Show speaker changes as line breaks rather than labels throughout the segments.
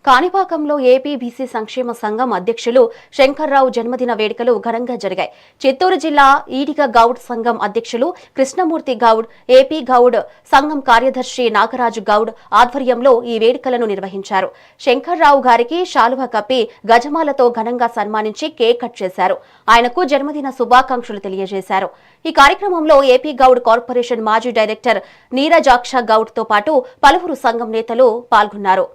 కాణిపాకంలో AP BC సంక్షేమ సంఘం అధ్యక్షులు శంకర్రావు జన్మదిన వేడుకలు ఘనంగా జరిగాయి. చిత్తూరు జిల్లా ఈడిగ గౌడ్ సంఘం అధ్యక్షులు కృష్ణమూర్తి గౌడ్, ఏపీ గౌడ్ సంఘం కార్యదర్శి నాగరాజు గౌడ్ ఆధ్వర్యంలో ఈ వేడుకలను నిర్వహించారు. శంకర్రావు గారికి శాలువ కప్పి గజమాలతో ఘనంగా సన్మానించి కేక్ కట్ చేశారు. ఆయనకు జన్మదిన శుభాకాంక్షలు తెలియజేశారు. ఈ కార్యక్రమంలో ఏపీ గౌడ్ కార్పొరేషన్ మాజీ డైరెక్టర్ నీరజాక్ష గౌడ్ తో పాటు పలువురు సంఘం నేతలు పాల్గొన్నారు.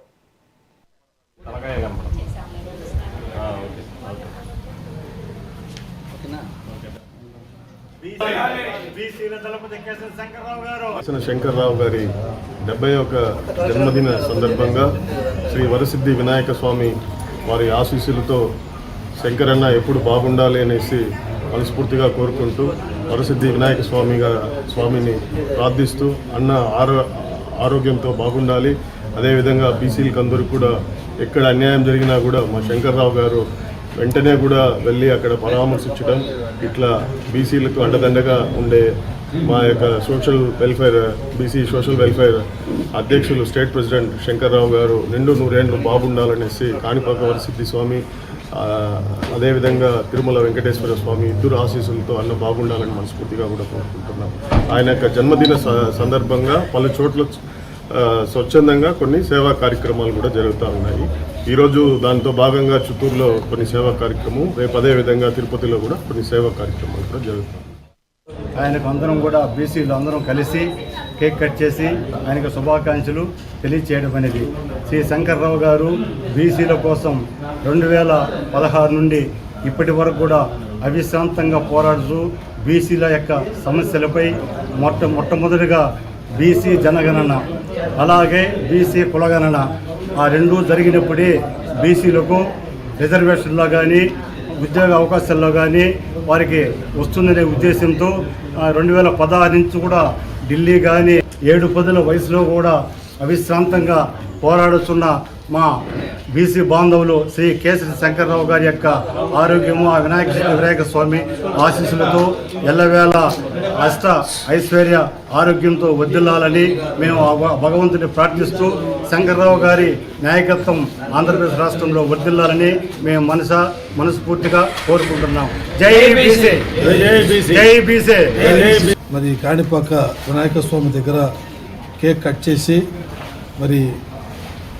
శంకర్రావు గారి 71వ జన్మదిన సందర్భంగా శ్రీ వరసిద్ధి వినాయక స్వామి వారి ఆశీస్సులతో శంకరన్న ఎప్పుడు బాగుండాలి అనేసి మనస్ఫూర్తిగా కోరుకుంటూ వరసిద్ధి వినాయక స్వామిని ప్రార్థిస్తూ అన్న ఆరోగ్యంతో బాగుండాలి. అదేవిధంగా బీసీలకు అందరూ కూడా ఎక్కడ అన్యాయం జరిగినా కూడా మా శంకర్రావు గారు వెంటనే కూడా వెళ్ళి అక్కడ పరామర్శించడం, ఇట్లా బీసీలకు అండదండగా ఉండే మా యొక్క బీసీ సోషల్ వెల్ఫేర్ అధ్యక్షులు స్టేట్ ప్రెసిడెంట్ శంకర్రావు గారు నిండు నూరేళ్లు బాగుండాలనేసి కాణిపాక వరసిద్ధి స్వామి అదేవిధంగా తిరుమల వెంకటేశ్వర స్వామి ఇద్దరు ఆశీస్సులతో అన్న బాగుండాలని మనస్ఫూర్తిగా కూడా కోరుకుంటున్నాం. ఆయన యొక్క జన్మదిన సందర్భంగా పలు చోట్ల స్వచ్ఛందంగా కొన్ని సేవా కార్యక్రమాలు కూడా జరుగుతూ ఉన్నాయి. ఈరోజు దాంతో భాగంగా చిత్తూరులో కొన్ని సేవా కార్యక్రమం, రేపు అదేవిధంగా తిరుపతిలో కూడా కొన్ని సేవా కార్యక్రమాలు కూడా జరుగుతాయి.
ఆయనకు అందరం కూడా బీసీలు అందరం కలిసి కేక్ కట్ చేసి ఆయనకు శుభాకాంక్షలు తెలియచేయడం అనేది. శ్రీ శంకర్రావు గారు బీసీల కోసం 2016 నుండి ఇప్పటి వరకు కూడా అవిశ్రాంతంగా పోరాడుతూ బీసీల యొక్క సమస్యలపై మొట్టమొదటిగా బీసీ జనగణన, అలాగే బీసీ కులగణన ఆ రెండూ జరిగినప్పుడే బీసీలకు రిజర్వేషన్లో కానీ ఉద్యోగ అవకాశాల్లో కానీ వారికి వస్తుందనే ఉద్దేశంతో 2016 నుంచి కూడా ఢిల్లీ కానీ 7 వయసులో కూడా అవిశ్రాంతంగా పోరాడుతున్న మా బీసీ బాంధవులు శ్రీ కేసరి శంకర్రావు గారి యొక్క ఆరోగ్యము ఆ వినాయక స్వామి ఆశీస్సులతో ఎల్లవేళ ఐశ్వర్య ఆరోగ్యంతో వర్ధిల్లాలని మేము భగవంతుని ప్రార్థిస్తూ శంకర్రావు గారి నాయకత్వం ఆంధ్రప్రదేశ్ రాష్ట్రంలో వర్ధిల్లాలని మేము మనస్ఫూర్తిగా కోరుకుంటున్నాం. జై బీసీ, జై బీసీ.
మరి కాణిపాక వినాయక స్వామి దగ్గర కేక్ కట్ చేసి మరి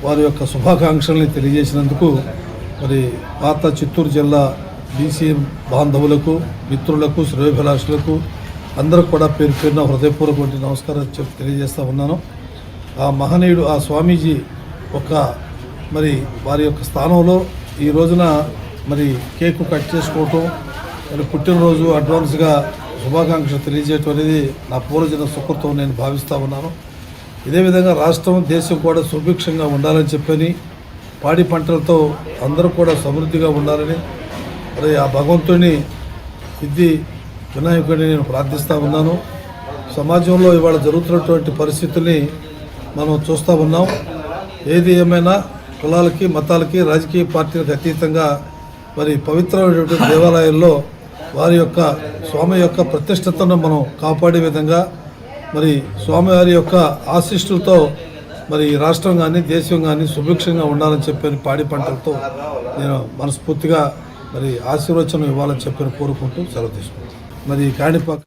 వారి యొక్క శుభాకాంక్షల్ని తెలియజేసినందుకు మరి పాత చిత్తూరు జిల్లా బీసీ బాంధవులకు, మిత్రులకు, శ్రేయోభిలాషులకు అందరూ కూడా పేరు పేరున హృదయపూర్వక నమస్కారం తెలియజేస్తూ ఉన్నాను. ఆ మహనీయుడు, ఆ స్వామీజీ మరి వారి యొక్క స్థానంలో ఈ రోజున మరి కేకు కట్ చేసుకోవటం, మరి పుట్టినరోజు అడ్వాన్స్గా శుభాకాంక్షలు తెలియజేయటం అనేది నా పూర్వజన సుకృతం నేను భావిస్తూ ఉన్నాను. ఇదే విధంగా రాష్ట్రం, దేశం కూడా సుభిక్షంగా ఉండాలని చెప్పని, పాడి పంటలతో అందరూ కూడా సమృద్ధిగా ఉండాలని మరి ఆ భగవంతుని సిద్ధి వినాయకుడిని నేను ప్రార్థిస్తూ ఉన్నాను. సమాజంలో ఇవాళ జరుగుతున్నటువంటి పరిస్థితుల్ని మనం చూస్తూ ఉన్నాం. ఏది ఏమైనా కులాలకి, మతాలకి, రాజకీయ పార్టీలకు అతీతంగా మరి పవిత్రమైనటువంటి దేవాలయాల్లో వారి యొక్క స్వామి యొక్క ప్రతిష్టతను మనం కాపాడే విధంగా మరి స్వామివారి యొక్క ఆశీస్సులతో మరి రాష్ట్రం కానీ, దేశం కానీ సుభిక్షంగా ఉండాలని చెప్పని పాడి పంటలతో నేను మనస్ఫూర్తిగా మరి ఆశీర్వచనం ఇవ్వాలని చెప్పని కోరుకుంటూ సెలవు తీసుకుంటాను. మరి కాణిపాక